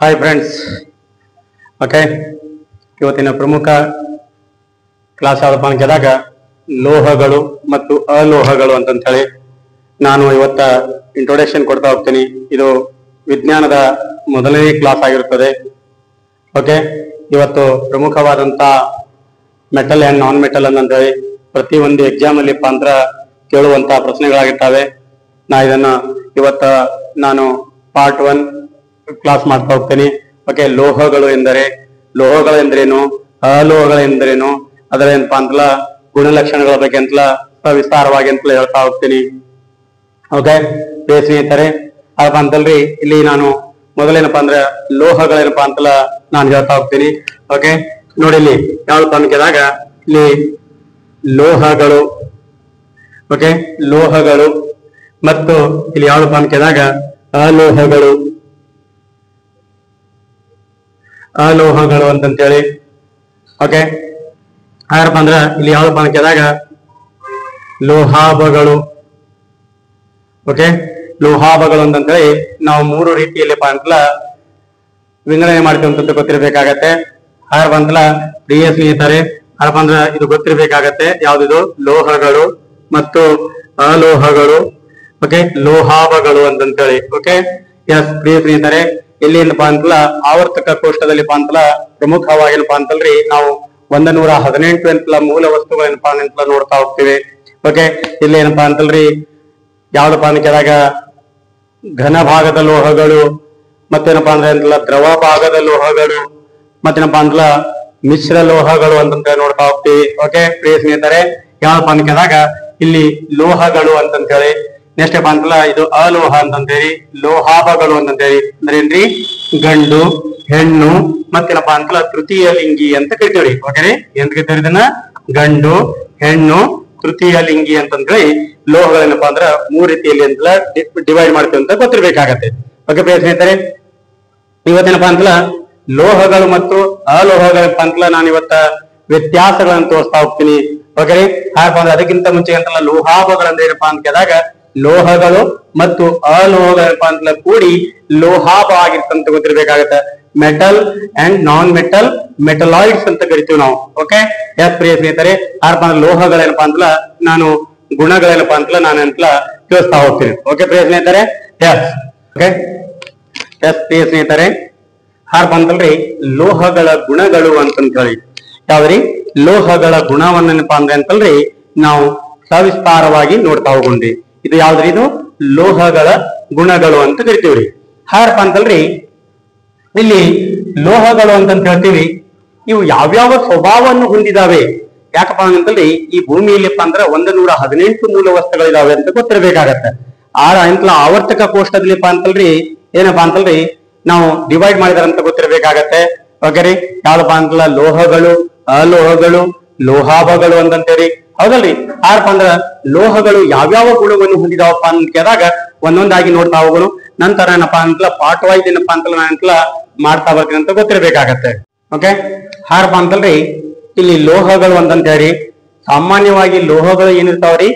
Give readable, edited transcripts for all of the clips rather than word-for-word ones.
Hi friends, okay. ಇವತ್ತಿನ ಪ್ರಮುಖ class ಯಾವ್ದಪ್ಪ ಅಂತ ಕೇಳಿದಾಗ ಲೋಹಗಳು ಮತ್ತು ಅಲೋಹಗಳು ಅಂತಂತ ಹೇಳಿ ನಾನು ಇವತ್ತ ಇಂಟ್ರೊಡಕ್ಷನ್ ಕೊಡ್ತಾ ಹೋಗ್ತೀನಿ. ಇದು ವಿಜ್ಞಾನದ ಮೊದಲನೇ ಕ್ಲಾಸ್ ಆಗಿರುತ್ತದೆ. ಓಕೆ, ಇವತ್ತು ಪ್ರಮುಖವಾದಂತ ಮೆಟಲ್ ಅಂಡ್ ನಾನ್ ಮೆಟಲ್ ಅಂತ ಹೇಳಿ ಪ್ರತಿ ಒಂದು ಎಕ್ಸಾಮ್ ಅಲ್ಲಿ ಪಾಂತ್ರ ಕೇಳುವಂತ ಪ್ರಶ್ನೆಗಳಾಗಿರ್ತವೆ. ಇವತ್ತ ನಾನು ಪಾರ್ಟ್ 1 ಕ್ಲಾಸ್ ಮಾಡ್ತಾ ಹೋಗ್ತೀನಿ. ಓಕೆ, ಲೋಹಗಳು ಎಂದರೇನು, ಅಲೋಹಗಳೆಂದರೇನು, ಅದರ ಏನಪ್ಪಾ ಅಂತಲ್ಲ ಗುಣಲಕ್ಷಣಗಳ ಬಗ್ಗೆ ಅಂತಲ್ಲ ಸವಿಸ್ತಾರವಾಗಿ ಅಂತಲೇ ಹೇಳ್ತಾ ಹೋಗ್ತೀನಿ. ಓಕೆ ಸ್ನೇಹಿತರೆ, ಅದಪ್ಪ ಅಂತಲ್ರಿ ಇಲ್ಲಿ ನಾನು ಮೊದಲೇನಪ್ಪಾ ಅಂದ್ರೆ ಲೋಹಗಳೇನಪ್ಪಾ ಅಂತಲ್ಲ ನಾನು ಹೇಳ್ತಾ ಹೋಗ್ತೀನಿ. ಓಕೆ, ನೋಡಿ ಇಲ್ಲಿ ಯಾವ್ದಪ್ಪ ಅನ್ಕಿದಾಗ ಇಲ್ಲಿ ಲೋಹಗಳು, ಓಕೆ, ಲೋಹಗಳು ಮತ್ತು ಇಲ್ಲಿ ಯಾವ್ದಪ್ಪ ಅನ್ಕಿದಾಗ ಅಲೋಹಗಳು ಅಂತಂತೇಳಿ. ಓಕೆ, ಯಾರಪ್ಪ ಅಂದ್ರ ಇಲ್ಲಿ ಯಾವ್ದಪ್ಪ ಅನ್ಕಿದಾಗ ಲೋಹಾಭಗಳು. ಓಕೆ, ಲೋಹಾಭಗಳು ಅಂತಂತೇಳಿ ನಾವು 3 ರೀತಿಯಲ್ಲಿಪ್ಪ ಅಂತಲ್ಲ ವಿಂಗಡಣೆ ಮಾಡ್ತೀವಿ ಅಂತ ಗೊತ್ತಿರ್ಬೇಕಾಗತ್ತೆ. ಯಾರಪ್ಪ ಅಂತಲ್ಲ ಪ್ರಿಯ ಸ್ನೇಹಿತರೆ, ಯಾರಪ್ಪ ಅಂದ್ರ ಇದು ಗೊತ್ತಿರ್ಬೇಕಾಗತ್ತೆ ಯಾವ್ದಿದು ಲೋಹಗಳು ಮತ್ತು ಅಲೋಹಗಳು. ಓಕೆ, ಲೋಹಾಭಗಳು ಅಂತಂತೇಳಿ. ಓಕೆ, ಎಸ್ ಪ್ರಿಯ ಸ್ನೇಹಿತರೆ, ಇಲ್ಲಿ ಏನಪ್ಪಾ ಅಂತಲ್ಲ ಆವರ್ತಕ ಕೋಷ್ಟದಲ್ಲಿ ಅಂತಲ್ಲ ಪ್ರಮುಖವಾಗಿ ಏನಪ್ಪಾ ಅಂತಲ್ರಿ ನಾವು 118 ಅಂತಲ್ಲ ಮೂಲ ವಸ್ತುಗಳೇನಪ್ಪಾ ಅಂತಲ್ಲ ನೋಡ್ತಾ ಹೋಗ್ತೀವಿ. ಓಕೆ, ಇಲ್ಲಿ ಏನಪ್ಪಾ ಅಂತಲ್ರಿ ಯಾವ್ದಪ್ಪ ಅಂತ ಕೇಳಿದಾಗ ಘನ ಭಾಗದ ಲೋಹಗಳು, ಮತ್ತೇನಪ್ಪಾ ಅಂದ್ರೆ ಅಂತಲ್ಲ ದ್ರವ ಭಾಗದ ಲೋಹಗಳು, ಮತ್ತೇನಪ್ಪಾ ಅಂತಲ್ಲ ಮಿಶ್ರ ಲೋಹಗಳು ಅಂತಂತ ನೋಡ್ತಾ ಹೋಗ್ತೀವಿ. ಓಕೆ ಪ್ರಿಯ ಸ್ನೇಹಿತರೆ, ಯಾವಪ್ಪ ಅಂತ ಕೇಳಿದಾಗ ಇಲ್ಲಿ ಲೋಹಗಳು ಅಂತಂತ ಹೇಳಿ. ನೆಕ್ಸ್ಟ್ ಏನಪ್ಪಾ ಅಂತಲ್ಲ ಇದು ಅಲೋಹ ಅಂತಂತೇಳಿ. ಲೋಹಾಭಗಳು ಅಂತಂತೇಳಿ ಅಂದ್ರೆ ಏನ್ರಿ ಗಂಡು ಹೆಣ್ಣು ಮತ್ತೇನಪ್ಪಾ ಅಂತಲ್ಲ ತೃತೀಯ ಲಿಂಗಿ ಅಂತ ಕರಿತೀವ್ರಿ. ಓಕೆರಿ, ಏನ್ ಕರಿತೀವಿ ಇದನ್ನ ಗಂಡು ಹೆಣ್ಣು ತೃತೀಯ ಲಿಂಗಿ ಅಂತಂದೇಳಿ ಲೋಹಗಳೇನಪ್ಪಾ ಅಂದ್ರ 3 ರೀತಿಯಲ್ಲಿ ಅಂತಲ್ಲ ಡಿವೈಡ್ ಮಾಡ್ತೀವಿ ಅಂತ ಗೊತ್ತಿರ್ಬೇಕಾಗತ್ತೆ. ಓಕೆ ಪ್ರಿಯ ಸ್ನೇಹಿತರೆ, ಇವತ್ತೇನಪ್ಪಾ ಅಂತಲ್ಲ ಲೋಹಗಳು ಮತ್ತು ಅಲೋಹಗಳಪ್ಪ ಅಂತಲ್ಲ ನಾನು ಇವತ್ತ ವ್ಯತ್ಯಾಸಗಳನ್ನ ತೋರಿಸ್ತಾ ಹೋಗ್ತೀನಿ. ಓಕೆ, ಹಾಗಪ್ಪ ಅಂದ್ರೆ ಅದಕ್ಕಿಂತ ಮುಂಚೆ ಅಂತಲ್ಲ ಲೋಹಾಭಗಳಂದ್ರೆ ಏನಪ್ಪಾ ಅಂತ ಕೇಳಿದಾಗ ಲೋಹಗಳು ಮತ್ತು ಅಲೋಹಗಳಪ್ಪ ಅಂತಲ್ಲ ಕೂಡಿ ಲೋಹಾಭ ಆಗಿರ್ತಂತ ಗೊತ್ತಿರ್ಬೇಕಾಗತ್ತೆ. Metal and non metal metalloids ಅಂತ ಕರಿತೀವಿ ನಾವು. ಓಕೆ, ಎಸ್ ಪ್ರಿಯ ಸ್ನೇಹಿತರೆ, ಯಾರಪ್ಪ ಅಂದ್ರೆ ಲೋಹಗಳೇನಪ್ಪಾ ಅಂತಲ್ಲ ನಾನು ಗುಣಗಳೇನಪ್ಪಾ ಅಂತಲ್ಲ ನಾನು ಅಂತಲ್ಲ ತಿಳಿಸ್ತಾ ಹೋಗ್ತೀನಿ. ಓಕೆ ಪ್ರಿಯ ಸ್ನೇಹಿತರೆ, ಎಸ್ ಓಕೆ ಎಸ್ ಪ್ರಿಯ ಸ್ನೇಹಿತರೆ, ಯಾರಪ್ಪ ಅಂತಲ್ರಿ ಲೋಹಗಳ ಗುಣಗಳು ಅಂತಂತ ಹೇಳಿ ಯಾವ್ದ್ರಿ ಲೋಹಗಳ ಗುಣವನ್ನೇನಪ್ಪಾ ಅಂದ್ರೆ ಅಂತಲ್ರಿ ನಾವು ಸವಿಸ್ತಾರವಾಗಿ ನೋಡ್ತಾ ಹೋಗೊಂಡ್ರಿ. ಇದು ಯಾವ್ದ್ರಿ ಇದು ಲೋಹಗಳ ಗುಣಗಳು ಅಂತ ಕರಿತೀವ್ರಿ. ಯಾರಪ್ಪ ಅಂತಲ್ರಿ ಇಲ್ಲಿ ಲೋಹಗಳು ಅಂತಂತ ಹೇಳ್ತೀವಿ, ಇವು ಯಾವ್ಯಾವ ಸ್ವಭಾವವನ್ನು ಹೊಂದಿದಾವೆ. ಯಾಕಪ್ಪ ಅಂತಲ್ರಿ ಈ ಭೂಮಿಯಲ್ಲಿಪ್ಪ ಅಂದ್ರೆ 118 ಮೂಲ ವಸ್ತುಗಳಿದಾವೆ ಅಂತ ಗೊತ್ತಿರ್ಬೇಕಾಗತ್ತೆ. ಅಂತಲ್ಲ ಆವರ್ತಕ ಕೋಷ್ಟದಲ್ಲಿಪ್ಪ ಅಂತಲ್ರಿ ಏನಪ್ಪಾ ಅಂತಲ್ರಿ ನಾವು ಡಿವೈಡ್ ಮಾಡಿದಾರೆ ಅಂತ ಗೊತ್ತಿರ್ಬೇಕಾಗತ್ತೆ. ಓಕೆ ರೀ, ಯಾವ್ದಪ್ಪ ಅಂತಲ್ಲ ಲೋಹಗಳು ಅಲೋಹಗಳು ಲೋಹಾಭಗಳು ಅಂತಂತೇಳಿ. ಹೌದಲ್ರಿ, ಯಾರಪ್ಪ ಅಂದ್ರ ಲೋಹಗಳು ಯಾವ್ಯಾವ ಗುಣವನ್ನು ಹೊಂದಿದಾವಪ್ಪ ಅಂತ ಕೇಳಿದಾಗ ಒಂದೊಂದಾಗಿ ನೋಡ್ತಾ ಹೋಗೋಣ. ನಂತರ ಏನಪ್ಪಾ ಅಂತಲ್ಲ ಪಾರ್ಟ್ ವೈಸ್ ಏನಪ್ಪಾ ಅಂತಲ್ಲ ನಾನಂತಲ್ಲ ಮಾಡ್ತಾ ಬರ್ತೀನಿ ಅಂತ ಗೊತ್ತಿರ್ಬೇಕಾಗತ್ತೆ. ಓಕೆ, ಯಾರಪ್ಪ ಅಂತಲ್ರಿ ಇಲ್ಲಿ ಲೋಹಗಳು ಅಂತಂತ ಹೇಳಿ ಸಾಮಾನ್ಯವಾಗಿ ಲೋಹಗಳು ಏನಿರ್ತಾವ್ರಿ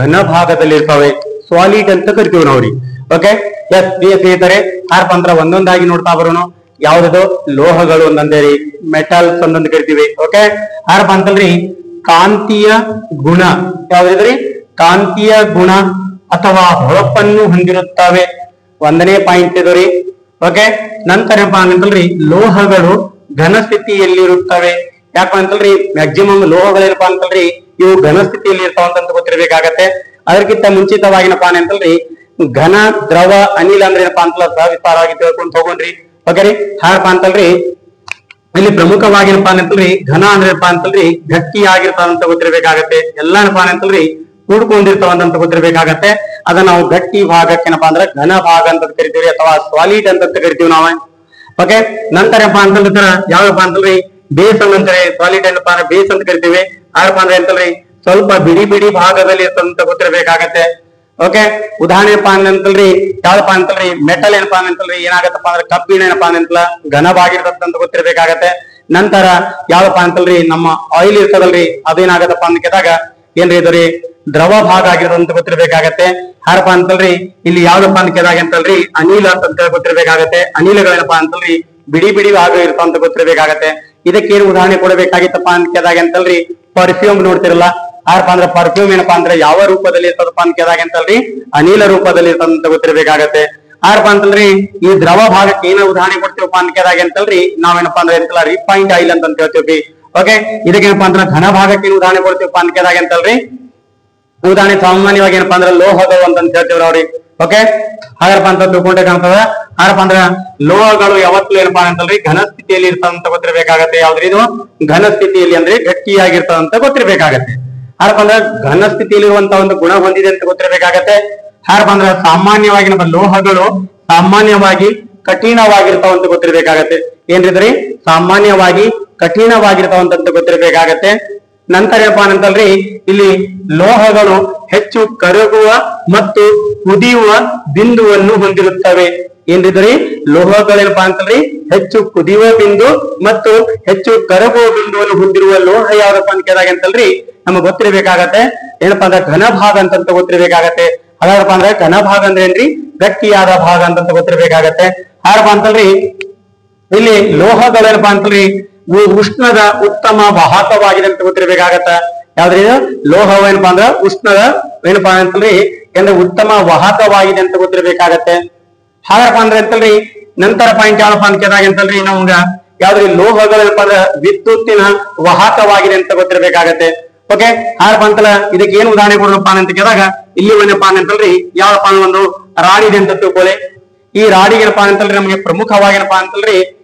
ಘನ ಭಾಗದಲ್ಲಿ ಇರ್ತಾವೆ, ಸಾಲಿಡ್ ಅಂತ ಕರಿತೀವಿ ನಾವ್ರಿ. ಓಕೆ, ಎಸ್ ಪ್ರಿಯ ಸ್ನೇಹಿತರೆ, ಯಾರಪ್ಪ ಅಂದ್ರ ಒಂದೊಂದಾಗಿ ನೋಡ್ತಾ ಬರೋಣ. ಯಾವ್ದು ಲೋಹಗಳು ಅಂತಂದೇಳಿ ಮೆಟಲ್ಸ್ ಅಂತಂತ ಕರಿತೀವಿ. ಓಕೆ, ಯಾರಪ್ಪ ಅಂತಲ್ರಿ ಕಾಂತೀಯ ಗುಣ ಯಾವ್ದ್ರಿ ಕಾಂತೀಯ ಗುಣ ಅಥವಾ ಹೊಳಪನ್ನು ಹೊಂದಿರುತ್ತವೆ. 1ನೇ ಪಾಯಿಂಟ್ ಇದು ರೀ. ಓಕೆ, ನಂತರ ಏನಪ್ಪಾ ಅಂತಲ್ರಿ ಲೋಹಗಳು ಘನ ಸ್ಥಿತಿಯಲ್ಲಿರುತ್ತವೆ. ಯಾಕಪ್ಪ ಅಂತಲ್ರಿ ಮ್ಯಾಕ್ಸಿಮಮ್ ಲೋಹಗಳೇನಪ್ಪಾ ಅಂತಲ್ರಿ ಇವು ಘನ ಸ್ಥಿತಿಯಲ್ಲಿ ಇರ್ತಾವಂತ ಗೊತ್ತಿರ್ಬೇಕಾಗತ್ತೆ. ಅದಕ್ಕಿಂತ ಮುಂಚಿತವಾಗಿನಪ್ಪ ಅಂತಲ್ರಿ ಘನ ದ್ರವ ಅನಿಲ ಅಂದ್ರೆ ಏನಪ್ಪಾ ಅಂತಲ್ಲ ಸವಿಸ್ತಾರವಾಗಿ ತಿಳ್ಕೊಂಡ್ ಹೋಗೋಣ್ರಿ. ಓಕೆ ರೀ, ಯಾರಪ್ಪ ಅಂತಲ್ರಿ ಇಲ್ಲಿ ಪ್ರಮುಖವಾಗಿ ಏನಪ್ಪಾ ಅಂತಲ್ರಿ ಘನ ಅಂದ್ರಪ್ಪ ಅಂತಲ್ರಿ ಗಟ್ಟಿ ಆಗಿರ್ತಾವಂತ ಗೊತ್ತಿರ್ಬೇಕಾಗತ್ತೆ. ಎಲ್ಲಾನಪ್ಪಾ ಅಂತಲ್ರಿ ಕೂಡ್ಕೊಂಡಿರ್ತಾವಂತ ಗೊತ್ತಿರ್ಬೇಕಾಗತ್ತೆ. ಅದನ್ನ ನಾವು ಗಟ್ಟಿ ಭಾಗಕ್ಕೆ ಏನಪ್ಪಾ ಅಂದ್ರೆ ಘನ ಭಾಗ ಅಂತ ಕರಿತೀವಿ ಅಥವಾ ಸಾಲಿಡ್ ಅಂತ ಕರಿತೀವಿ ನಾವು. ಓಕೆ, ನಂತರ ಏನಪ್ಪಾ ಅಂತಂದ್ರ ಯಾವಪ್ಪ ಅಂತಲ್ರಿ ಬೇಸ್ ಅಂತಾರೆ. ಸಾಲಿಡ್ ಏನಪ್ಪಾ ಅಂದ್ರೆ ಬೇಸ್ ಅಂತ ಕರಿತೀವಿ. ಯಾರಪ್ಪ ಅಂದ್ರೆ ಅಂತಲ್ರಿ ಸ್ವಲ್ಪ ಬಿಡಿ ಬಿಡಿ ಭಾಗದಲ್ಲಿ ಇರ್ತಂತ ಗೊತ್ತಿರ್ಬೇಕಾಗತ್ತೆ. ಓಕೆ, ಉದಾಹರಣೆ ಏನಪ್ಪಾ ಅಂತಲ್ರಿ ಯಾವ್ದಪ್ಪ ಅಂತಲ್ರಿ ಮೆಟಲ್ ಏನಪ್ಪಾ ಅಂತಲ್ರಿ ಏನಾಗತ್ತಪ್ಪ ಅಂದ್ರೆ ಕಬ್ಬಿಣ ಏನಪ್ಪಾ ಅಂತಲ್ಲ ಘನವಾಗಿರ್ತಂತ ಗೊತ್ತಿರ್ಬೇಕಾಗತ್ತೆ. ನಂತರ ಯಾವ್ದಪ್ಪ ಅಂತಲ್ರಿ ನಮ್ಮ ಆಯಿಲ್ ಇರ್ತದಲ್ರಿ ಅದೇನಾಗತ್ತಪ್ಪ ಅಂತ ಕೇಳಿದಾಗ ಏನ್ರಿ ಇದು ರೀ ದ್ರವ ಭಾಗ ಆಗಿರೋದಂತ ಗೊತ್ತಿರ್ಬೇಕಾಗತ್ತೆ. ಯಾರಪ್ಪ ಅಂತಲ್ರಿ ಇಲ್ಲಿ ಯಾವ್ದಪ್ಪ ಅಂತ ಕೇಳಿದಾಗ ಅಂತಲ್ರಿ ಅನಿಲ ಅಂತ ಗೊತ್ತಿರ್ಬೇಕಾಗತ್ತೆ. ಅನಿಲಗಳೇನಪ್ಪಾ ಅಂತಲ್ರಿ ಬಿಡಿ ಬಿಡಿ ಭಾಗ ಇರ್ತಾವಂತ ಗೊತ್ತಿರಬೇಕಾಗತ್ತೆ. ಇದಕ್ಕೇನು ಉದಾಹರಣೆ ಕೊಡಬೇಕಾಗಿತ್ತಪ್ಪ ಅಂತ ಕೇಳಿದಾಗ ಅಂತಲ್ರಿ ಪರ್ಫ್ಯೂಮ್ ನೋಡ್ತಿರಲ್ಲ, ಯಾರಪ್ಪ ಅಂದ್ರೆ ಪರ್ಫ್ಯೂಮ್ ಏನಪ್ಪಾ ಅಂದ್ರೆ ಯಾವ ರೂಪದಲ್ಲಿ ಇರ್ತದಪ್ಪ ಅಂತ ಕೇಳಿದಾಗ ಅಂತಲ್ರಿ ಅನಿಲ ರೂಪದಲ್ಲಿ ಇರ್ತದಂತ ಗೊತ್ತಿರಬೇಕಾಗತ್ತೆ. ಯಾರಪ್ಪ ಅಂತಲ್ರಿ ಈ ದ್ರವ ಭಾಗಕ್ಕೆ ಏನ ಉದಾಹರಣೆ ಕೊಡ್ತೀವಪ್ಪ ಅಂತ ಕೇಳಿದಾಗ ಅಂತಲ್ರಿ ನಾವೇನಪ್ಪಾ ಅಂದ್ರೆ ಎಂತಲ್ಲ ರಿಫೈನ್ಡ್ ಆಯಿಲ್ ಅಂತ ಹೇಳ್ತೀವಿ. ಓಕೆ, ಇದಕ್ಕೇನಪ್ಪಾ ಅಂದ್ರೆ ಘನ ಭಾಗಕ್ಕೆ ಏನು ಉದಾಹರಣೆ ಕೊಡ್ತೀವಪ್ಪ ಅಂತ ಕೇಳಿದಾಗ ಅಂತಲ್ರಿ ಉದಾಹರಣೆ ಸಾಮಾನ್ಯವಾಗಿ ಏನಪ್ಪಾ ಅಂದ್ರೆ ಲೋಹಗಳು ಅಂತ ಹೇಳ್ತೀವಿ ಅವ್ರಿ. ಓಕೆ, ಹಾಗಪ್ಪ ಅಂತ ತಿಳ್ಕೊಂಡೆ ಕಾಣ್ತದ. ಹಾಗಪ್ಪ ಅಂದ್ರ ಲೋಹಗಳು ಯಾವತ್ತೂ ಏನಪ್ಪಾ ಅಂತಲ್ರಿ ಘನ ಸ್ಥಿತಿಯಲ್ಲಿ ಇರ್ತದಂತ ಗೊತ್ತಿರಬೇಕಾಗತ್ತೆ. ಯಾವ್ದ್ರಿ ಇದು ಘನ ಸ್ಥಿತಿಯಲ್ಲಿ ಅಂದ್ರೆ ಗಟ್ಟಿಯಾಗಿರ್ತದಂತ ಗೊತ್ತಿರಬೇಕಾಗತ್ತೆ. ಹಾಗಪ್ಪ ಅಂದ್ರೆ ಘನ ಸ್ಥಿತಿಯಲ್ಲಿರುವಂತ ಒಂದು ಗುಣ ಹೊಂದಿದೆ ಅಂತ ಗೊತ್ತಿರಬೇಕಾಗತ್ತೆ. ಹಾಗಪ್ಪ ಅಂದ್ರೆ ಸಾಮಾನ್ಯವಾಗಿ ನಮ್ಮ ಲೋಹಗಳು ಸಾಮಾನ್ಯವಾಗಿ ಕಠಿಣವಾಗಿರ್ತಾವಂತ ಗೊತ್ತಿರಬೇಕಾಗತ್ತೆ. ಏನ್ರಿದ್ರಿ ಸಾಮಾನ್ಯವಾಗಿ ಕಠಿಣವಾಗಿರ್ತಾವಂತ ಗೊತ್ತಿರಬೇಕಾಗತ್ತೆ. ನಂತರ ಏನಪ್ಪಾ ಅಂತಲ್ರಿ ಇಲ್ಲಿ ಲೋಹಗಳು ಹೆಚ್ಚು ಕರಗುವ ಮತ್ತು ಕುದಿಯುವ ಬಿಂದುವನ್ನು ಹೊಂದಿರುತ್ತವೆ. ಏನ್ರಿದ್ರಿ ಲೋಹಗಳೇನಪ್ಪಾ ಅಂತಲ್ರಿ ಹೆಚ್ಚು ಕುದಿಯುವ ಬಿಂದು ಮತ್ತು ಹೆಚ್ಚು ಕರಗುವ ಬಿಂದುವನ್ನು ಹೊಂದಿರುವ ಲೋಹ ಯಾವ್ದಪ್ಪ ಅಂತ ಕೇಳಿದಾಗ ಅಂತಲ್ರಿ ನಮಗ್ ಗೊತ್ತಿರಬೇಕಾಗತ್ತೆ ಏನಪ್ಪಾ ಅಂದ್ರೆ ಘನ ಭಾಗ ಅಂತ ಗೊತ್ತಿರಬೇಕಾಗತ್ತೆ. ಅದಾರಪ್ಪ ಅಂದ್ರೆ ಘನ ಭಾಗ ಅಂದ್ರೆ ಏನ್ರಿ ಗಟ್ಟಿಯಾದ ಭಾಗ ಅಂತ ಗೊತ್ತಿರಬೇಕಾಗತ್ತೆ. ಯಾರಪ್ಪ ಅಂತಲ್ರಿ ಇಲ್ಲಿ ಲೋಹಗಳೇನಪ್ಪಾ ಅಂತಲ್ರಿ ಉಷ್ಣದ ಉತ್ತಮ ವಾಹಕವಾಗಿದೆ ಅಂತ ಗೊತ್ತಿರಬೇಕಾಗತ್ತ. ಯಾವ್ದ್ರಿ ಲೋಹವೇನಪ್ಪಾ ಅಂದ್ರ ಉಷ್ಣದ ಏನಪ್ಪಾ ಅಂತಲ್ರಿ ಅಂದ್ರೆ ಉತ್ತಮ ವಾಹಕವಾಗಿದೆ ಅಂತ ಗೊತ್ತಿರಬೇಕಾಗತ್ತೆ. ಹಾಗಪ್ಪ ಅಂದ್ರೆ ಅಂತಲ್ರಿ ನಂತರ ಪಾಯಿಂಟ್ ಯಾವಪ್ಪ ಅಂತ ಕೇಳಿದಾಗ ಅಂತಲ್ರಿ ನಮ್ಗ ಯಾವ್ದ್ರಿ ಲೋಹಗಳೇನಪ್ಪಾ ಅಂದ್ರೆ ವಿದ್ಯುತ್ತಿನ ವಾಹಕವಾಗಿದೆ ಅಂತ ಗೊತ್ತಿರಬೇಕಾಗತ್ತೆ. ಓಕೆ, ಹಾಗಪ್ಪ ಅಂತಲ್ಲ ಇದಕ್ಕೆ ಏನು ಉದಾಹರಣೆ ಕೊಡೋಣಪ್ಪ ಅಂತ ಕೇಳಿದಾಗ ಇಲ್ಲಿ ಏನಪ್ಪಾ ಅಂತಲ್ರಿ ಯಾವಪ್ಪ ಒಂದು ರಾಡಿದೆ ಅಂತ ತಿಳ್ಕೊಳ್ಳಿ. ಈ ರಾಡಿಗೆ ಏನಪ್ಪಾ ಅಂತಲ್ರಿ ನಮಗೆ ಪ್ರಮುಖವಾಗಿ ಏನಪ್ಪಾ ಅಂತಲ್ರಿ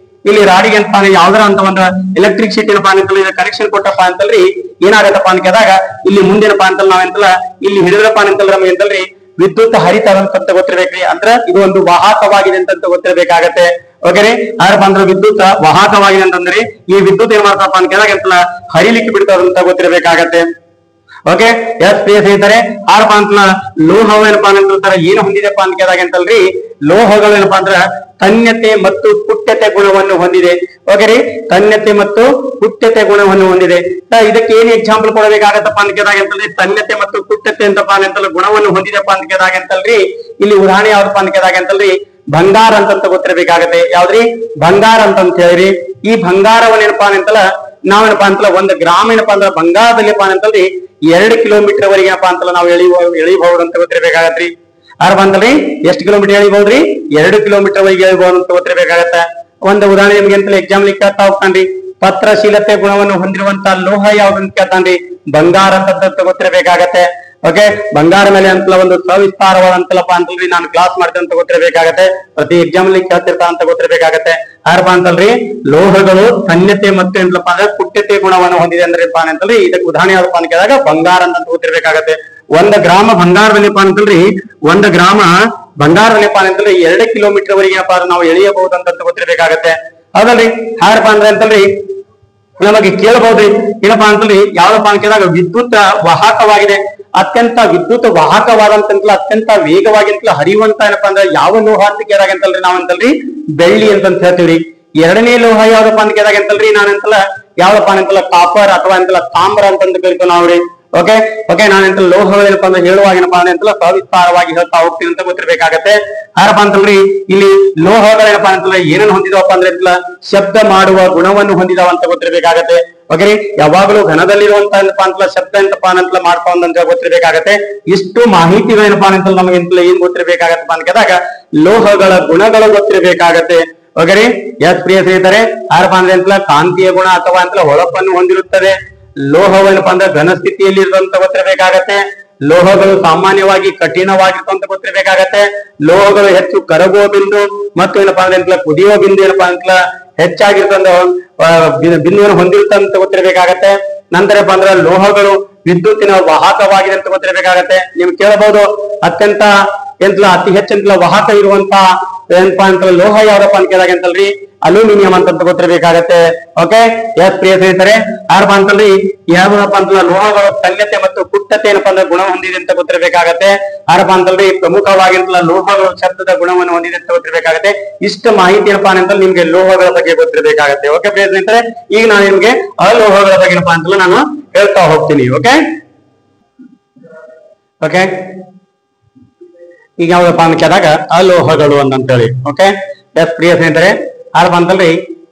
ಇಲ್ಲಿ ರಾಡಿಗೆ ಏನಪ್ಪಾ ಯಾವ್ದಾರ ಅಂತ ಒಂದು ಎಲೆಕ್ಟ್ರಿಸಿಟಿ ಏನಪ್ಪಾ ಅಂತಲ್ರಿ ಕನೆಕ್ಷನ್ ಕೊಟ್ಟಪ್ಪ ಅಂತಲ್ರಿ ಏನಾಗತ್ತಪ್ಪ ಅಂತ ಕೇಳಿದಾಗ ಇಲ್ಲಿ ಮುಂದೇನಪ್ಪಾ ಅಂತಲ್ಲ ನಾವೆಂತಲ್ಲ ಇಲ್ಲಿ ಹಿಡಿದ್ರಪ್ಪ ಅಂತಲ್ರಿ ನಮ್ಗೆ ಎಂತಲ್ರಿ ವಿದ್ಯುತ್ ಹರಿತದಂತ ಗೊತ್ತಿರ್ಬೇಕ್ರಿ. ಅಂದ್ರ ಇದು ಒಂದು ವಾಹಕವಾಗಿದೆ ಅಂತ ಗೊತ್ತಿರಬೇಕಾಗತ್ತೆ. ಓಕೆರಿ, ಯಾರಪ್ಪ ಅಂದ್ರೆ ವಿದ್ಯುತ್ ವಾಹಕವಾಗಿದೆ ಅಂತಂದ್ರೆ ಈ ವಿದ್ಯುತ್ ಏನ್ ಮಾಡ್ತಪ್ಪ ಅಂತ ಕೇಳಿದಾಗ ಎಂತಲ್ಲ ಹರಿಲಿಕ್ಕೆ ಬಿಡ್ತಾರಂತ ಗೊತ್ತಿರಬೇಕಾಗತ್ತೆ. ಓಕೆ, ಎಸ್ ಪ್ರಿಯ ಸ್ನೇಹಿತರೆ, ಯಾರಪ್ಪ ಅಂತಲ್ಲ ಲೋಹವೇನಪ್ಪಾ ಅಂತ ಏನು ಹೊಂದಿದೆಪ್ಪ ಅಂತ ಕೇಳಿದಾಗ ಅಂತಲ್ರಿ ಲೋಹಗಳೇನಪ್ಪಾ ಅಂದ್ರ ತನ್ಯತೆ ಮತ್ತು ಕುಟ್ಯತೆ ಗುಣವನ್ನು ಹೊಂದಿದೆ. ಓಕೆರಿ, ತನ್ಯತೆ ಮತ್ತು ಕುಟ್ಯತೆ ಗುಣವನ್ನು ಹೊಂದಿದೆ. ಇದಕ್ಕೆ ಏನು ಎಕ್ಸಾಂಪಲ್ ಕೊಡಬೇಕಾಗತ್ತಪ್ಪ ಅಂತ ಕೇಳಿದಾಗ ಅಂತಲ್ರಿ ತನ್ಯತೆ ಮತ್ತು ಕುಟ್ಯತೆ ಅಂತಪ್ಪ ಅಂತಲ್ಲ ಗುಣವನ್ನು ಹೊಂದಿದೆಪ್ಪ ಅಂತ ಕೇಳಿದಾಗ ಅಂತಲ್ರಿ ಇಲ್ಲಿ ಉದಾಹರಣೆ ಯಾವ್ದಪ್ಪ ಅಂತ ಕೇಳಿದಾಗ ಅಂತಲ್ರಿ ಬಂಗಾರ ಅಂತ ಗೊತ್ತಿರಬೇಕಾಗತ್ತೆ. ಯಾವ್ದ್ರಿ ಬಂಗಾರ ಅಂತ ಹೇಳಿರಿ. ಈ ಬಂಗಾರವನ್ನೇನಪ್ಪಾ ಅಂತಲ್ಲ ನಾವೇನಪ್ಪಾ ಅಂತಲ್ಲ ಒಂದು ಗ್ರಾಮ ಏನಪ್ಪಾ ಅಂದ್ರೆ ಬಂಗಾರದಲ್ಲಿಪ್ಪ ಅಂತಲ್ರಿ 2 ಕಿಲೋಮೀಟರ್ ವರೆಗೆ ಏನಪ್ಪಾ ಅಂತಲ್ಲ ನಾವು ಎಳಿಬಹುದು ಅಂತ ಗೊತ್ತಿರಬೇಕಾಗತ್ರಿ. ಯಾರಪ್ಪ ಅಂತಲ್ರಿ ಎಷ್ಟು ಕಿಲೋಮೀಟರ್ ಎಳಿಬಹುದ್ರಿ 2 ಕಿಲೋಮೀಟರ್ ವರೆಗೆ ಎಳಿಬಹುದು ಅಂತ ಗೊತ್ತಿರಬೇಕಾಗತ್ತ. ಒಂದು ಉದಾಹರಣೆ ನಿಮ್ಗೆ ಅಂತಲ್ಲ ಎಕ್ಸಾಮ್ ಕೇಳ್ತಾ ಹೋಗ್ತಾನ್ರಿ ಪತ್ರಶೀಲತೆ ಗುಣವನ್ನು ಹೊಂದಿರುವಂತ ಲೋಹ ಯಾವ್ದಂತ ಕೇಳ್ತಾನ್ರಿ ಬಂಗಾರ ಅಂತ ಗೊತ್ತಿರಬೇಕಾಗತ್ತೆ. ಓಕೆ, ಬಂಗಾರ ಮೇಲೆ ಅಂತಲ್ಲ ಒಂದು ಸವಿಸ್ತಾರವಾದಂತಲಪ್ಪ ಅಂತಲ್ರಿ ನಾನು ಕ್ಲಾಸ್ ಮಾಡ್ತೇನೆ ಅಂತ ಗೊತ್ತಿರಬೇಕಾಗತ್ತೆ. ಪ್ರತಿ ಎಕ್ಸಾಮ್ ಅಲ್ಲಿ ಕೇಳ್ತಿರ್ತಾ ಅಂತ ಗೊತ್ತಿರಬೇಕಾಗತ್ತೆ. ಯಾರಪ್ಪ ಅಂತಲ್ರಿ ಲೋಹಗಳು ತನ್ಯತೆ ಮತ್ತು ಏನಪ್ಪ ಅಂದ್ರೆ ಕುಟ್ಯತೆ ಗುಣವನ್ನು ಹೊಂದಿದೆ ಅಂದ್ರೆ ಅಂತಲ್ರಿ ಇದಕ್ಕೆ ಉದಾಹರಣೆ ಯಾವ್ದಪ್ಪ ಅಂತ ಕೇಳಿದಾಗ ಬಂಗಾರ ಅಂತ ಗೊತ್ತಿರಬೇಕಾಗತ್ತೆ. 1 ಗ್ರಾಮ ಬಂಗಾರದಲ್ಲಿಪ್ಪ ಅಂತಲ್ರಿ 1 ಗ್ರಾಮ ಬಂಗಾರದಲ್ಲಿಪ್ಪ ಅಂತಲ್ರಿ 2 ಕಿಲೋಮೀಟರ್ ವರೆಗೆ ಏನಪ್ಪಾ ನಾವು ಎಳೆಯಬಹುದು ಅಂತ ಗೊತ್ತಿರಬೇಕಾಗತ್ತೆ. ಹೌದಲ್ರಿ, ಯಾರಪ್ಪ ಅಂದ್ರೆ ಅಂತಲ್ರಿ ನಮಗೆ ಕೇಳಬಹುದ್ರಿ ಏನಪ್ಪಾ ಅಂತಲ್ರಿ ಯಾವ್ದಪ್ಪ ಅಂತ ಕೇಳಿದಾಗ ವಿದ್ಯುತ್ ವಾಹಕವಾಗಿದೆ. ಅತ್ಯಂತ ವಿದ್ಯುತ್ ವಾಹಕವಾದಂತಂತಲ ಅತ್ಯಂತ ವೇಗವಾಗಿ ಅಂತಲ ಹರಿಯುವಂತ ಏನಪ್ಪಾ ಅಂದ್ರೆ ಯಾವ ಲೋಹ ಅಂತ ಕೇಳಿದಾಗ ಅಂತಲ್ರಿ ನಾವಂತಲ್ರಿ ಬೆಳ್ಳಿ ಅಂತ ಹೇಳ್ತೀವ್ರಿ. 2ನೇ ಲೋಹ ಯಾವ್ದಪ್ಪ ಅಂತ ಕೇಳಿದಾಗ ಅಂತಲ್ರಿ ನಾನಂತಲ್ಲ ಯಾವ್ದಪ್ಪ ಅಂತಲ್ಲ ಕಾಪರ್ ಅಥವಾ ಅಂತಲ್ಲ ತಾಮ್ರ ಅಂತಂದು ಕರಿತೀವಿ ನಾವ್ರಿ. ಓಕೆ ಓಕೆ, ನಾನೆಂತ ಲೋಹಗಳೇನಪ್ಪ ಅಂದ್ರೆ ಹೇಳುವಾಗ ಏನಪ್ಪಾ ಅಂತಲ್ಲ ಸವಿಸ್ತಾರವಾಗಿ ಹೇಳ್ತಾ ಹೋಗ್ತೀನಿ ಅಂತ ಗೊತ್ತಿರಬೇಕಾಗತ್ತೆ. ಯಾರಪ್ಪ ಅಂತಲ್ರಿ ಇಲ್ಲಿ ಲೋಹಗಳೇನಪ್ಪಾ ಅಂತಲ್ಲ ಏನನ್ನು ಹೊಂದಿದವಪ್ಪ ಅಂದ್ರೆ ಅಂತಲ್ಲ ಶಬ್ದ ಮಾಡುವ ಗುಣವನ್ನು ಹೊಂದಿದಾವ ಅಂತ ಗೊತ್ತಿರಬೇಕಾಗತ್ತೆ. ಓಕೆ, ಯಾವಾಗಲೂ ಘನದಲ್ಲಿರುವಂತ ಏನಪ್ಪಾ ಅಂತಲ್ಲ ಶಬ್ದ ಎಂತಪ್ಪ ಅಂತಲ್ಲ ಮಾಡ್ಕೊಂಡ್ ಗೊತ್ತಿರಬೇಕಾಗತ್ತೆ. ಇಷ್ಟು ಮಾಹಿತಿಗಳೇನಪ್ಪಾ ಅಂತಲ್ಲ ನಮಗೆ ಎಂತಲ್ಲ ಏನ್ ಗೊತ್ತಿರಬೇಕಾಗತ್ತಪ್ಪ ಅಂತ ಕೇಳಿದಾಗ ಲೋಹಗಳ ಗುಣಗಳು ಗೊತ್ತಿರಬೇಕಾಗತ್ತೆ. ಓಕೆ, ಎಸ್ ಪ್ರಿಯ ಸ್ನೇಹಿತರೆ, ಯಾರಪ್ಪ ಅಂದ್ರೆ ಅಂತಲ್ಲ ಕಾಂತೀಯ ಗುಣ ಅಥವಾ ಅಂತಲ್ಲ ಹೊಳಪನ್ನು ಹೊಂದಿರುತ್ತದೆ. ಲೋಹವೇನಪ್ಪ ಅಂದ್ರೆ ಘನ ಸ್ಥಿತಿಯಲ್ಲಿ ಇರುವಂತ ಗೊತ್ತಿರಬೇಕಾಗತ್ತೆ. ಲೋಹಗಳು ಸಾಮಾನ್ಯವಾಗಿ ಕಠಿಣವಾಗಿರ್ತಂತ ಗೊತ್ತಿರಬೇಕಾಗತ್ತೆ. ಲೋಹಗಳು ಹೆಚ್ಚು ಕರಗುವ ಬಿಂದು ಮತ್ತು ಏನಪ್ಪಾ ಅಂದ್ರೆ ಕುದಿಯುವ ಬಿಂದು ಏನಪ್ಪಾ ಅಂತ ಹೆಚ್ಚಾಗಿರ್ತಂದ ಬಿಂದುವನ್ನು ಹೊಂದಿರುತ್ತಂತ ಗೊತ್ತಿರಬೇಕಾಗತ್ತೆ. ನಂತರ ಅಂದ್ರೆ ಲೋಹಗಳು ವಿದ್ಯುತ್ತಿನ ವಾಹಕವಾಗಿದೆ ಅಂತ ಗೊತ್ತಿರಬೇಕಾಗತ್ತೆ. ನೀವು ಕೇಳಬಹುದು ಅತ್ಯಂತ ಅತಿ ಹೆಚ್ಚಂತಲ ವಾಹಕ ಇರುವಂತ ಏನಪ್ಪಾ ಅಂತ ಲೋಹ ಯಾವ್ದಪ್ಪ ಅಂತ ಕೇಳಿದಾಗ ಅಂತಲ್ರಿ ಅಲ್ಯೂಮಿನಿಯಂ ಅಂತ ಗೊತ್ತಿರಬೇಕಾಗತ್ತೆ. ಓಕೆ, ಎಸ್ ಪ್ರಿಯ ಸ್ನೇಹಿತರೆ, ಯಾರಪ್ಪ ಅಂತಲ್ರಿ ಯಾವ್ದಪ್ಪ ಅಂತಲ್ಲ ಲೋಹಗಳು ತನ್ಯತೆ ಮತ್ತು ಕುಟ್ಯತೆ ಏನಪ್ಪಾ ಅಂದ್ರೆ ಗುಣ ಹೊಂದಿದೆ ಅಂತ ಗೊತ್ತಿರಬೇಕಾಗತ್ತೆ. ಯಾರಪ್ಪ ಅಂತಲ್ರಿ ಪ್ರಮುಖವಾಗಿ ಲೋಹಗಳು ಶಬ್ದದ ಗುಣವನ್ನು ಹೊಂದಿದೆ ಅಂತ ಗೊತ್ತಿರಬೇಕಾಗತ್ತೆ. ಇಷ್ಟು ಮಾಹಿತಿ ಏನಪ್ಪಾ ಅಂತಲ್ಲ ನಿಮ್ಗೆ ಲೋಹಗಳ ಬಗ್ಗೆ ಗೊತ್ತಿರಬೇಕಾಗತ್ತೆ. ಓಕೆ ಪ್ರಿಯ ಸ್ನೇಹಿತರೆ, ಈಗ ನಾನು ನಿಮ್ಗೆ ಅಲೋಹಗಳ ಬಗ್ಗೆ ಏನಪ್ಪಾ ಅಂತಲ್ಲ ನಾನು ಹೇಳ್ತಾ ಹೋಗ್ತೀನಿ. ಓಕೆ ಓಕೆ, ಈಗ ಯಾವ್ದಪ್ಪ ಅಂತ ಕೇಳಿದಾಗ ಅಲೋಹಗಳು ಅಂತ ಹೇಳಿ. ಓಕೆ, ಎಸ್ ಪ್ರಿಯ ಸ್ನೇಹಿತರೆ, ಯಾರಪ್ಪ ಅಂತಲ್ರಿ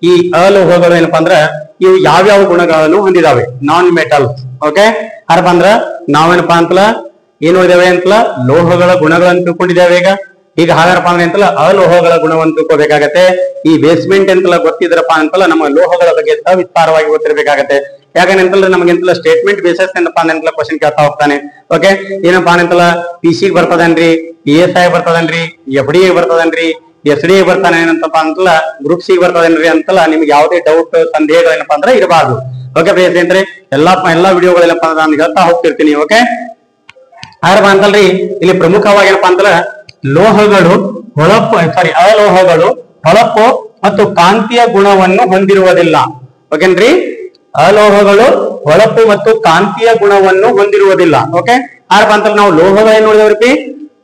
ಈ ಅಲೋಹಗಳು ಏನಪ್ಪಾ ಅಂದ್ರ ಇವು ಯಾವ್ಯಾವ ಗುಣಗಳನ್ನು ಹೊಂದಿದಾವೆ, ನಾನ್ ಮೆಟಲ್ಸ್. ಓಕೆ, ಯಾರಪ್ಪ ಅಂದ್ರ ನಾವೇನಪ್ಪಾ ಅಂತಲ್ಲ ಏನ್ ನೋಡಿದೇವೆ ಅಂತಲ್ಲ ಲೋಹಗಳ ಗುಣಗಳನ್ನು ತಿಳ್ಕೊಂಡಿದ್ದೇವೆ. ಈಗ ಹಾಗಾರಪ್ಪ ಅಂದ್ರೆ ಅಂತಲ್ಲ ಅಲೋಹಗಳ ಗುಣವನ್ನು ತಿಳ್ಕೊಬೇಕಾಗತ್ತೆ. ಈ ಬೇಸ್ಮೆಂಟ್ ಅಂತಲ್ಲ ಗೊತ್ತಿದ್ರಪ್ಪ ಅಂತಲ್ಲ ನಮ್ಮ ಲೋಹಗಳ ಬಗ್ಗೆ ಸವಿಸ್ತಾರವಾಗಿ ಗೊತ್ತಿರಬೇಕಾಗತ್ತೆ. ಯಾಕಂತಂದ್ರೆ ನಮ್ಗೆ ಎಂತಲ್ಲ ಸ್ಟೇಟ್ಮೆಂಟ್ ಬೇಸಸ್ ಏನಪ್ಪಾ ಅಂತಲ್ಲ ಕ್ವಶನ್ ಕೇಳ್ತಾ ಹೋಗ್ತಾನೆ. ಓಕೆ, ಏನಪ್ಪಾ ಅಂತಲ್ಲ PC ಬರ್ತದನ್ರಿ, PSI ಬರ್ತದನ್ರಿ, FD ಬರ್ತದನ್ರಿ, SD ಬರ್ತಾನೆ ಏನಂತಪ್ಪ ಅಂತಲ್ಲ ಗ್ರೂಪ್ C ಬರ್ತದನ್ರಿ ಅಂತಲ್ಲ ನಿಮ್ಗೆ ಯಾವುದೇ ಡೌಟ್ ಸಂದೇಹಗಳೇನಪ್ಪಾ ಅಂದ್ರೆ ಇರಬಾರ್ದು. ಓಕೆ ಸ್ನೇಹಿತರೆ, ಎಲ್ಲಾ ವಿಡಿಯೋಗಳೇನಪ್ಪಾ ಅಂದ್ರೆ ನಾನು ಹೇಳ್ತಾ ಹೋಗ್ತಿರ್ತೀನಿ. ಓಕೆ, ಯಾರಪ್ಪ ಅಂತಲ್ರಿ ಇಲ್ಲಿ ಪ್ರಮುಖವಾಗಿ ಏನಪ್ಪಾ ಅಂತಲ್ಲ ಲೋಹಗಳು ಅಲೋಹಗಳು ಹೊಳಪು ಮತ್ತು ಕಾಂತೀಯ ಗುಣವನ್ನು ಹೊಂದಿರುವುದಿಲ್ಲ. ಓಕೆನ್ರಿ, ಅಲೋಹಗಳು ಹೊಳಪು ಮತ್ತು ಕಾಂತೀಯ ಗುಣವನ್ನು ಹೊಂದಿರುವುದಿಲ್ಲ. ಓಕೆ, ಯಾರಪ್ಪ ಅಂತಲ್ಲ ನಾವು ಲೋಹಗಳೇನ್ ನೋಡಿದೇವ್ರಿ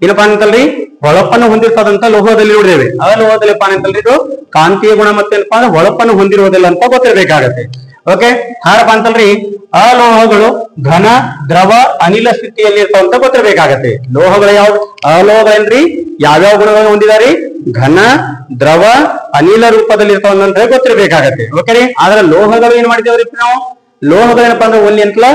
ಏನಪ್ಪಾ ಅಂತಲ್ರಿ ಹೊಳಪನ್ನು ಹೊಂದಿರ್ತದಂತ ಲೋಹದಲ್ಲಿ ನೋಡಿದೇವೆ. ಅಲೋಹದಲ್ಲಿಪ್ಪ ಅಂತಲ್ರಿ ಇದು ಕಾಂತೀಯ ಗುಣ ಮತ್ತೆ ಏನಪ್ಪಾ ಅಂದ್ರೆ ಹೊಳಪನ್ನು ಹೊಂದಿರುವುದಿಲ್ಲ ಅಂತ ಗೊತ್ತಿರಬೇಕಾಗತ್ತೆ. ಓಕೆ, ಯಾರಪ್ಪ ಅಂತಲ್ರಿ ಅಲೋಹಗಳು ಘನ, ದ್ರವ, ಅನಿಲ ಸ್ಥಿತಿಯಲ್ಲಿ ಇರ್ತಾವಂತ ಗೊತ್ತಿರಬೇಕಾಗತ್ತೆ. ಲೋಹಗಳು ಯಾವ್ದು ಅಲೋಹಗಳೇನ್ರಿ ಯಾವ್ಯಾವ ಗುಣಗಳನ್ನು ಹೊಂದಿದಾರಿ, ಘನ, ದ್ರವ, ಅನಿಲ ರೂಪದಲ್ಲಿ ಇರ್ತಾವಂತ ಗೊತ್ತಿರಬೇಕಾಗತ್ತೆ. ಓಕೆ ರೀ, ಆದ್ರೆ ಲೋಹಗಳು ಏನ್ ಮಾಡಿದೇವ್ರಿ ನಾವು ಲೋಹಗಳೇನಪ್ಪಾ ಅಂದ್ರೆ ಒಂದ್ ಎಂಟ್ಲ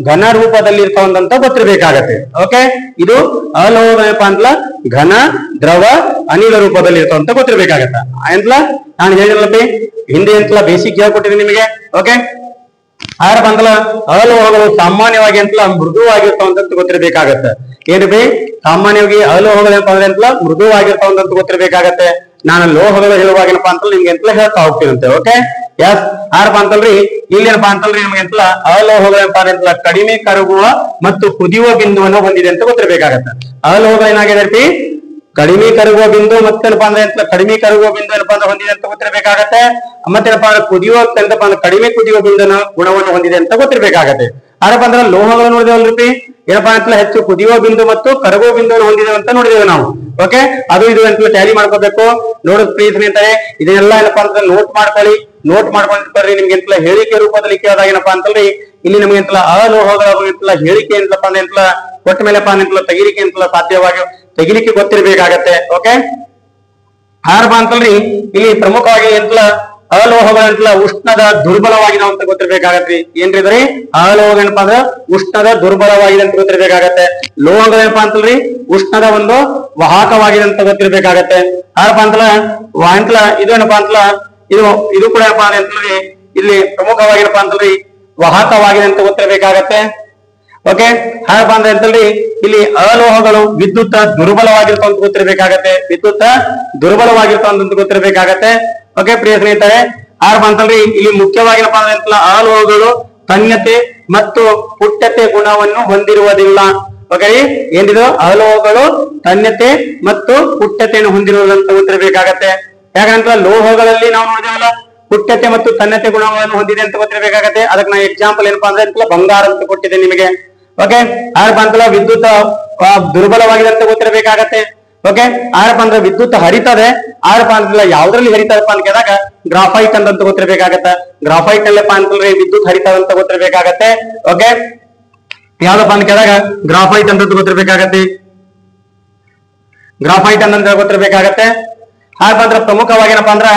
ಘನ ರೂಪದಲ್ಲಿ ಇರ್ತಾವಂತ ಗೊತ್ತಿರಬೇಕಾಗತ್ತೆ. ಓಕೆ, ಇದು ಅಲೋಹಗಳೇನಪ್ಪಾ ಅಂತಲ್ಲ ಘನ, ದ್ರವ, ಅನಿಲ ರೂಪದಲ್ಲಿ ಇರ್ತಾವಂತ ಗೊತ್ತಿರಬೇಕಾಗತ್ತ. ಎಂಟ್ಲ ನಾನು ಹೇಳಿದ್ರಲ್ಲಪ್ಪಿ ಹಿಂದೆ ಎಂಟ್ಲ ಬೇಸಿಕ್ ಹೇಳ್ಕೊಟ್ಟಿದ್ದೀನಿ ನಿಮಗೆ. ಓಕೆ, ಯಾರಪ್ಪ ಅಂತಲ್ಲ ಅಲೋಹಗಳು ಸಾಮಾನ್ಯವಾಗಿ ಅಂತಲ್ಲ ಮೃದುವಾಗಿರ್ತಾವಂತ ಗೊತ್ತಿರಬೇಕಾಗತ್ತೆ. ಏನ್ರಿ ಸಾಮಾನ್ಯವಾಗಿ ಅಲೋಹಗಳು ಏನಪ್ಪಾ ಅಂದ್ರೆ ಅಂತಲ್ಲ ಮೃದುವಾಗಿರ್ತಾವಂತ ಗೊತ್ತಿರಬೇಕಾಗತ್ತೆ. ನಾನು ಲೋಹಗಳು ಹೇಳುವಾಗ ಏನಪ್ಪಾ ಅಂತಲ್ಲ ನಿಮ್ಗೆ ಎಂತಲ ಹೇಳ್ತಾ ಹೋಗ್ತೀನಂತೆ. ಓಕೆ, ಎಸ್, ಯಾರಪ್ಪ ಅಂತಲ್ರಿ ಇಲ್ಲಿ ಏನಪ್ಪಾ ಅಂತಲ್ರಿ ನಿಮ್ಗೆ ಎಂತಲ್ಲ ಅಲೋಹಗಳು ಏನಪ್ಪಾ ಅಂತಲ್ಲ ಕಡಿಮೆ ಕರಗುವ ಮತ್ತು ಕುದಿಯುವ ಬಿಂದುವನ್ನು ಹೊಂದಿದೆ ಅಂತ ಗೊತ್ತಿರಬೇಕಾಗತ್ತೆ. ಅಲೋಹಗಳು ಏನಾಗಿದೆ ಕಡಿಮೆ ಕರಗುವ ಬಿಂದು ಮತ್ತೇನಪ್ಪಾ ಅಂದ್ರೆ ಅಂತ ಕಡಿಮೆ ಕರಗುವ ಬಿಂದು ಏನಪ್ಪಾ ಅಂದ್ರೆ ಹೊಂದಿದೆ ಅಂತ ಗೊತ್ತಿರಬೇಕಾಗತ್ತೆ. ಮತ್ತೇನಪ್ಪಾ ಅಂದ್ರೆ ಕುದಿಯುವ ಎಂತಪ್ಪಾ ಅಂದ್ರೆ ಕಡಿಮೆ ಕುದಿಯುವ ಬಿಂದುನ ಗುಣವನ್ನು ಹೊಂದಿದೆ ಅಂತ ಗೊತ್ತಿರಬೇಕಾಗತ್ತೆ. ಯಾರಪ್ಪ ಅಂದ್ರೆ ಲೋಹಗಳು ನೋಡಿದೇವಲ್ರಿ ಏನಪ್ಪಾ ಅಂತಲ್ಲ ಹೆಚ್ಚು ಕುದಿಯುವ ಬಿಂದು ಮತ್ತು ಕರಗುವ ಬಿಂದುವನ್ನು ಹೊಂದಿದೆ ಅಂತ ನೋಡಿದೇವೆ ನಾವು. ಓಕೆ, ಅದು ಇದು ಅಂತ ಟ್ಯಾಲಿ ಮಾಡ್ಕೋಬೇಕು. ನೋಡೋದ್ ಪ್ಲೀಸ್ ಸ್ನೇಹಿತರೆ, ಇದನ್ನೆಲ್ಲ ಏನಪ್ಪಾ ಅಂತಂದ್ರೆ ನೋಟ್ ಮಾಡ್ಕೊಳ್ಳಿ. ನೋಟ್ ಮಾಡ್ಕೊಂಡಿರ್ತಾರ್ರಿ ನಿಮ್ಗೆ ಎಂತಲ್ಲ ಹೇಳಿಕೆ ರೂಪದಲ್ಲಿ ಕೇಳಿದಾಗ ಏನಪ್ಪಾ ಅಂತಲ್ರಿ ಇಲ್ಲಿ ನಿಮ್ಗೆ ಎಂತಲ್ಲ ಅಲೋಹಗಳ ಎಂತಲ್ಲ ಹೇಳಿಕೆ ಎಂತಲಪ್ಪ ಅಂದ್ರೆ ಎಂತಲ್ಲ ಕೊಟ್ಟ ಮೇಲೆಪ್ಪ ಅಂತಲ್ಲ ತೆಗಿಲಿಕ್ಕೆ ಎಂತಲ್ಲ ಸಾಧ್ಯವಾಗಿ ತೆಗಿಲಿಕ್ಕೆ ಗೊತ್ತಿರಬೇಕಾಗತ್ತೆ. ಓಕೆ, ಯಾರಪ್ಪ ಅಂತಲ್ರಿ ಇಲ್ಲಿ ಪ್ರಮುಖವಾಗಿ ಎಂತಲ್ಲ ಅಲೋಹಗಳಂತಲ್ಲ ಉಷ್ಣದ ದುರ್ಬಲವಾಗಿದೆ ಅಂತ ಗೊತ್ತಿರಬೇಕಾಗತ್ರಿ. ಏನ್ರಿದ್ರಿ ಅಲೋಹ ಏನಪ್ಪಾ ಅಂದ್ರೆ ಉಷ್ಣದ ದುರ್ಬಲವಾಗಿದೆ ಅಂತ ಗೊತ್ತಿರಬೇಕಾಗತ್ತೆ. ಲೋಹಗಳೇನಪ್ಪಾ ಅಂತಲ್ರಿ ಉಷ್ಣದ ಒಂದು ವಾಹಕವಾಗಿದೆ ಅಂತ ಗೊತ್ತಿರಬೇಕಾಗತ್ತೆ. ಯಾರಪ್ಪ ಅಂತಲ್ಲ ಅಂತಲ್ಲ ಇದು ಏನಪ್ಪಾ ಅಂತಲ್ಲ ಇದು ಕೂಡ ಏನಪ್ಪಾ ಅಂತಲ್ರಿ ಇಲ್ಲಿ ಪ್ರಮುಖವಾಗಿರಪ್ಪ ಅಂತಲ್ರಿ ವಾಹಕವಾಗಿದೆ ಅಂತ ಗೊತ್ತಿರಬೇಕಾಗತ್ತೆ. ಓಕೆ, ಯಾರಪ್ಪ ಅಂದ್ರೆ ಅಂತಲ್ರಿ ಇಲ್ಲಿ ಅಲೋಹಗಳು ವಿದ್ಯುತ್ ದುರ್ಬಲವಾಗಿರ್ತಾವ ಅಂತ ಗೊತ್ತಿರಬೇಕಾಗತ್ತೆ. ವಿದ್ಯುತ್ ದುರ್ಬಲವಾಗಿರ್ತಾವ ಅಂತ ಗೊತ್ತಿರಬೇಕಾಗತ್ತೆ. ಓಕೆ ಪ್ರಿಯ ಸ್ನೇಹಿತರೆ, ಯಾರಪ್ಪ ಅಂತಲ್ರಿ ಇಲ್ಲಿ ಮುಖ್ಯವಾಗಿರಪ್ಪ ಅಂದ್ರೆ ಅಲೋಹಗಳು ತನ್ಯತೆ ಮತ್ತು ಪುಟ್ಟತೆ ಗುಣವನ್ನು ಹೊಂದಿರುವುದಿಲ್ಲ. ಓಕೆ, ಏನಿದು ಅಲೋಹಗಳು ತನ್ಯತೆ ಮತ್ತು ಪುಟ್ಟತೆಯನ್ನು ಹೊಂದಿರುವುದಂತ ಗೊತ್ತಿರಬೇಕಾಗತ್ತೆ. ಯಾಕಂದ್ರೆ ಲೋಹಗಳಲ್ಲಿ ನಾವು ನೋಡಿದೇವಲ್ಲ ಪುಟ್ಟತೆ ಮತ್ತು ತನ್ಯತೆ ಗುಣಗಳನ್ನು ಹೊಂದಿದೆ ಅಂತ ಗೊತ್ತಿರಬೇಕಾಗತ್ತೆ. ಅದಕ್ಕೆ ನಾ ಎಕ್ಸಾಂಪಲ್ ಏನಪ್ಪಾ ಅಂದ್ರೆ ಬಂಗಾರ ಅಂತ ಕೊಟ್ಟಿದ್ದೆ ನಿಮಗೆ. ಓಕೆ, ಯಾರಪ್ಪ ಅಂತಲ್ಲ ವಿದ್ಯುತ್ ದುರ್ಬಲವಾಗಿದೆ ಅಂತ ಗೊತ್ತಿರಬೇಕಾಗತ್ತೆ. ಓಕೆ, ಯಾರಪ್ಪ ಅಂದ್ರೆ ವಿದ್ಯುತ್ ಹರಿತದೆ, ಯಾರಪ್ಪ ಅಂತಲ್ಲ ಯಾವ್ದ್ರಲ್ಲಿ ಹರಿತದಪ್ಪ ಅಂತ ಕೇಳಿದಾಗ ಗ್ರಾಫೈಟ್ ಅಂತ ಗೊತ್ತಿರಬೇಕಾಗತ್ತೆ. ಗ್ರಾಫೈಟ್ ಅಲ್ಲಪ್ಪ ಅಂತಲ್ರಿ ವಿದ್ಯುತ್ ಹರಿತದ ಅಂತ ಗೊತ್ತಿರಬೇಕಾಗತ್ತೆ. ಓಕೆ, ಯಾವ್ದಪ್ಪ ಅಂತ ಕೇಳಿದಾಗ ಗ್ರಾಫೈಟ್ ಅಂತ ಗೊತ್ತಿರಬೇಕಾಗತ್ತೆ. ಗ್ರಾಫೈಟ್ ಅಂತ ಗೊತ್ತಿರಬೇಕಾಗತ್ತೆ. ಹಾಗಂದ್ರೆ ಪ್ರಮುಖವಾಗಿ ಏನಪ್ಪಾ ಅಂದ್ರ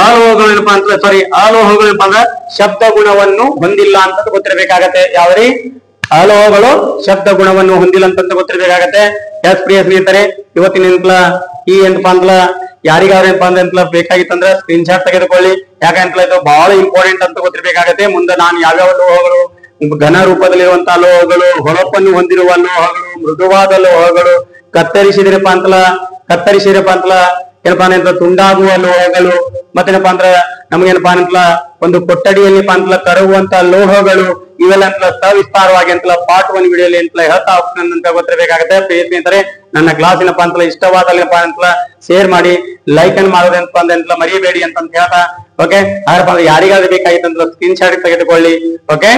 ಅಲೋಹಗಳು ಏನಪ್ಪಾ ಅಂತ ಅಲೋಹಗಳು ಏನಪ್ಪಾ ಅಂದ್ರ ಶಬ್ದ ಗುಣವನ್ನು ಹೊಂದಿಲ್ಲ ಅಂತ ಗೊತ್ತಿರಬೇಕಾಗತ್ತೆ. ಯಾವ್ರಿ ಅಲೋಹಗಳು ಶಬ್ದ ಗುಣವನ್ನು ಹೊಂದಿಲ್ಲ ಅಂತ ಗೊತ್ತಿರಬೇಕಾಗತ್ತೆ. ಎಸ್ ಪ್ರಿಯ ಸ್ನೇಹಿತರೆ, ಇವತ್ತಿನ ಈ ಏನಪ್ಪಾ ಅಂತಲ್ಲ ಯಾರಿಗಾದ್ರೆ ಏನಪ್ಪಾ ಅಂದ್ರೆ ಬೇಕಾಗಿತ್ತಂದ್ರ ಸ್ಕ್ರೀನ್ ಶಾಟ್ ತೆಗೆದುಕೊಳ್ಳಿ. ಯಾಕಂತಲ್ಲ ಇದು ಬಹಳ ಇಂಪಾರ್ಟೆಂಟ್ ಅಂತ ಗೊತ್ತಿರಬೇಕಾಗತ್ತೆ. ಮುಂದೆ ನಾನು ಯಾವ್ಯಾವ ಲೋಹಗಳು ಘನ ರೂಪದಲ್ಲಿರುವಂತಹ ಲೋಹಗಳು, ಹೊಳಪನ್ನು ಹೊಂದಿರುವ ಲೋಹಗಳು, ಮೃದುವಾದ ಲೋಹಗಳು, ಕತ್ತರಿಸಿದ್ರಪ್ಪ ಅಂತಲ್ಲ ಏನಪ್ಪಾ ಅಂದ್ರೆ ತುಂಡಾಗುವ ಲೋಹಗಳು, ಮತ್ತೇನಪ್ಪಾ ಅಂದ್ರ ನಮ್ಗೇನಪ್ಪಾ ಅಂತಲ್ಲ ಒಂದು ಕೊಠಡಿಯಲ್ಲಿ ಅಂತಲ್ಲ ಕರಗುವಂತ ಲೋಹಗಳು, ಇವೆಲ್ಲ ಅಂತಲ್ಲ ಸವಿಸ್ತಾರವಾಗಿ ಅಂತಲ್ಲ ಪಾರ್ಟ್ 1 ವಿಡಿಯೋಲಿ ಅಂತಲ್ಲ ಹೇಳ್ತಾ ಹೋಗ್ತಾನಂತ ಗೊತ್ತಿರಬೇಕಾಗತ್ತೆ. ಸ್ನೇಹಿತರೆ, ನನ್ನ ಕ್ಲಾಸ್ ಏನಪ್ಪಾ ಅಂತಲ್ಲ ಇಷ್ಟವಾದಲ್ಲಪ್ಪ ಅಂತಲ್ಲ ಶೇರ್ ಮಾಡಿ, ಲೈಕ್ ಅನ್ನು ಮಾಡೋದೇನಪ್ಪಾ ಅಂತಲ್ಲ ಮರಿಬೇಡಿ ಅಂತ ಹೇಳ್ತಾ. ಓಕೆ, ಯಾರಪ್ಪ ಅಂದ್ರೆ ಯಾರಿಗಾದ್ರೂ ಬೇಕಾಗಿತ್ತಂತ ಸ್ಕ್ರೀನ್ ಶಾಟ್ ತೆಗೆದುಕೊಳ್ಳಿ. ಓಕೆ,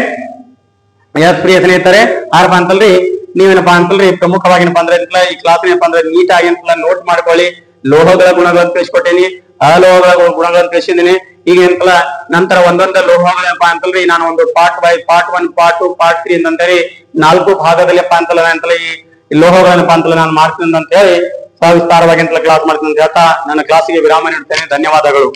ಎಸ್ ಪ್ರಿಯ ಸ್ನೇಹಿತರೆ, ಯಾರಪ್ಪ ಅಂತಲ್ರಿ ನೀವೇನಪ್ಪಾ ಅಂತಲ್ರಿ ಪ್ರಮುಖವಾಗಿ ಏನಪ್ಪಾ ಅಂದ್ರೆ ಈ ಕ್ಲಾಸ್ ಏನಪ್ಪಾ ಅಂದ್ರೆ ನೀಟಾಗಿ ಅಂತಲ್ಲ ನೋಟ್ ಮಾಡ್ಕೊಳ್ಳಿ. ಲೋಹಗಳ ಗುಣಗಳನ್ನು ತಿಳಿಸ್ಕೊಟ್ಟೇನಿ, ಅಲೋಹಗಳ ಗುಣಗಳನ್ನು ತಿಳಿಸಿದ್ದೀನಿ. ಈಗ ಏನಪ್ಪಲ್ಲ ನಂತರ ಒಂದೊಂದು ಲೋಹಗಳಪ್ಪ ಅಂತಲ್ರಿ ನಾನು ಒಂದು ಪಾರ್ಟ್ 1, ಪಾರ್ಟ್ 2, ಪಾರ್ಟ್ 3 ಅಂತಂದೇಳಿ 4 ಭಾಗದಲ್ಲಿಪ್ಪ ಅಂತಲ್ಲ ಈ ಲೋಹಗಳನ್ನಪ್ಪ ಅಂತಲ್ಲ ನಾನು ಮಾಡ್ತೀನಿ ಅಂತ ಹೇಳಿ ಸವಿಸ್ತಾರವಾಗಿ ಅಂತಲ್ಲ ಕ್ಲಾಸ್ ಮಾಡ್ತೀನಿ ಅಂತ ಹೇಳ್ತಾ ನನ್ನ ಕ್ಲಾಸಿಗೆ ವಿರಾಮ ನೀಡುತ್ತೇನೆ. ಧನ್ಯವಾದಗಳು.